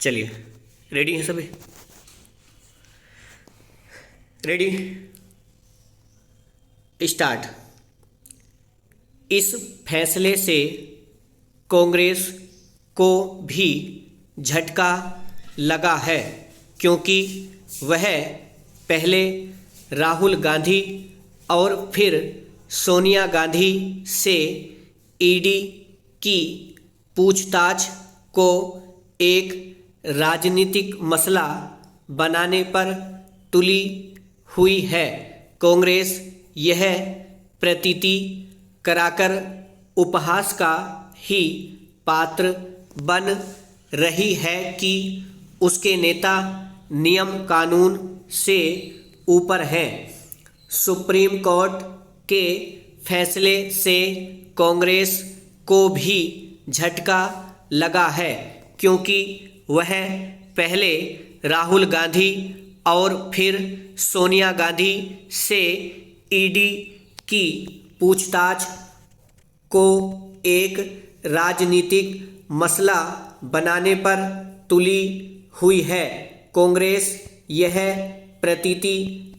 चलिए, रेडी हैं सभी? Ready, start. इस फैसले से कांग्रेस को भी झटका लगा है, क्योंकि वह पहले राहुल गांधी और फिर सोनिया गांधी से ईडी की पूछताछ को एक राजनीतिक मसला बनाने पर तुली हुई है। कांग्रेस यह प्रतीति कराकर उपहास का ही पात्र बन रही है कि उसके नेता नियम कानून से ऊपर हैं। सुप्रीम कोर्ट के फैसले से कांग्रेस को भी झटका लगा है, क्योंकि वह पहले राहुल गांधी और फिर सोनिया गांधी से ईडी की पूछताछ को एक राजनीतिक मसला बनाने पर तुली हुई है। कांग्रेस यह प्रतीति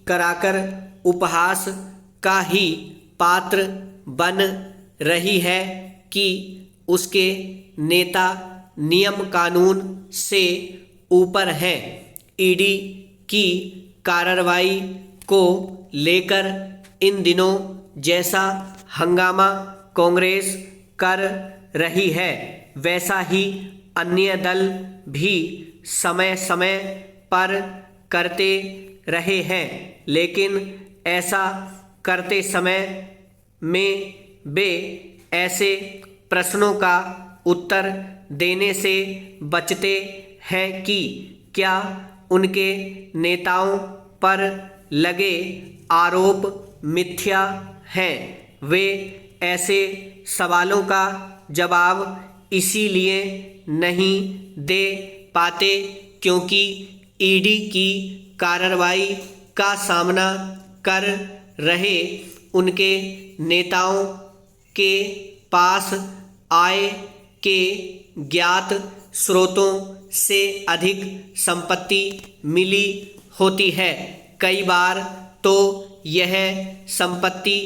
कराकर उपहास का ही पात्र बन रही है कि उसके नेता नियम कानून से ऊपर हैं। ईडी की कार्रवाई को लेकर इन दिनों जैसा हंगामा कांग्रेस कर रही है, वैसा ही अन्य दल भी समय समय पर करते रहे हैं, लेकिन ऐसा करते समय में वे ऐसे प्रश्नों का उत्तर देने से बचते हैं कि क्या उनके नेताओं पर लगे आरोप मिथ्या हैं। वे ऐसे सवालों का जवाब इसीलिए नहीं दे पाते क्योंकि ईडी की कार्रवाई का सामना कर रहे उनके नेताओं के पास आय के ज्ञात स्रोतों से अधिक संपत्ति मिली होती है। कई बार तो यह संपत्ति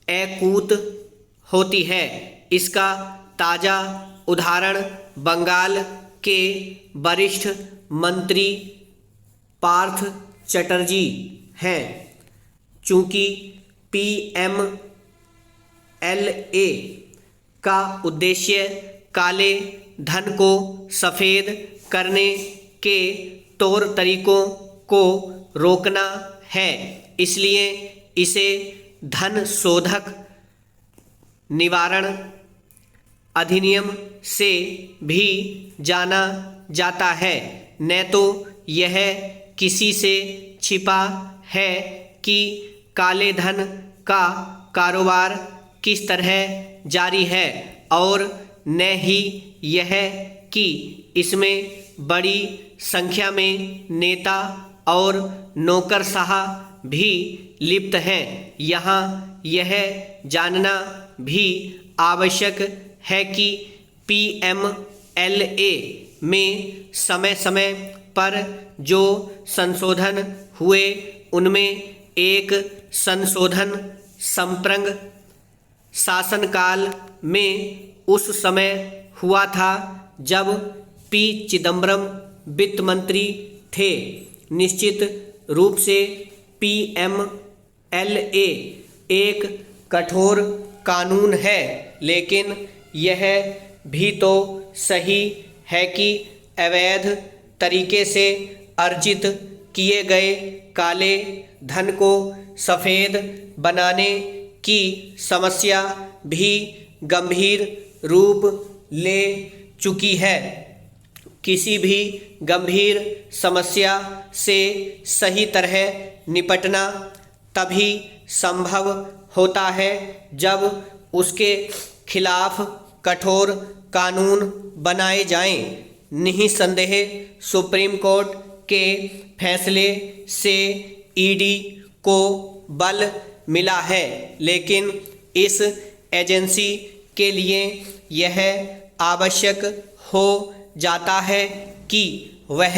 अकूत होती है। इसका ताज़ा उदाहरण बंगाल के वरिष्ठ मंत्री पार्थ चटर्जी हैं। चूँकि पीएमएलए का उद्देश्य काले धन को सफ़ेद करने के तौर तरीकों को रोकना है, इसलिए इसे धन शोधक निवारण अधिनियम से भी जाना जाता है। न तो यह किसी से छिपा है कि काले धन का कारोबार किस तरह जारी है, और न ही यह कि इसमें बड़ी संख्या में नेता और नौकरशाह भी लिप्त हैं। यहाँ यह जानना भी आवश्यक है कि पीएमएलए में समय समय पर जो संशोधन हुए उनमें एक संशोधन संप्रंग शासनकाल में उस समय हुआ था जब पी चिदम्बरम वित्त मंत्री थे। निश्चित रूप से पीएमएलए एक कठोर कानून है, लेकिन यह भी तो सही है कि अवैध तरीके से अर्जित किए गए काले धन को सफ़ेद बनाने की समस्या भी गंभीर रूप ले चुकी है। किसी भी गंभीर समस्या से सही तरह निपटना तभी संभव होता है जब उसके खिलाफ कठोर कानून बनाए जाएं। निस्संदेह सुप्रीम कोर्ट के फैसले से ईडी को बल मिला है, लेकिन इस एजेंसी के लिए यह आवश्यक हो जाता है कि वह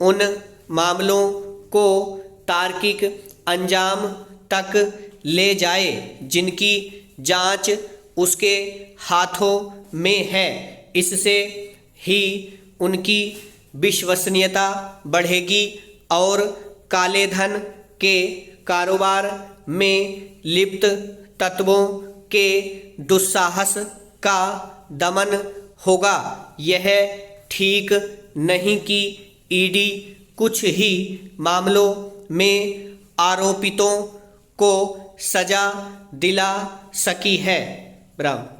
उन मामलों को तार्किक अंजाम तक ले जाए जिनकी जांच उसके हाथों में है। इससे ही उनकी विश्वसनीयता बढ़ेगी और काले धन के कारोबार में लिप्त तत्वों के दुस्साहस का दमन होगा। यह ठीक नहीं कि ईडी कुछ ही मामलों में आरोपितों को सजा दिला सकी है। ब्रावो।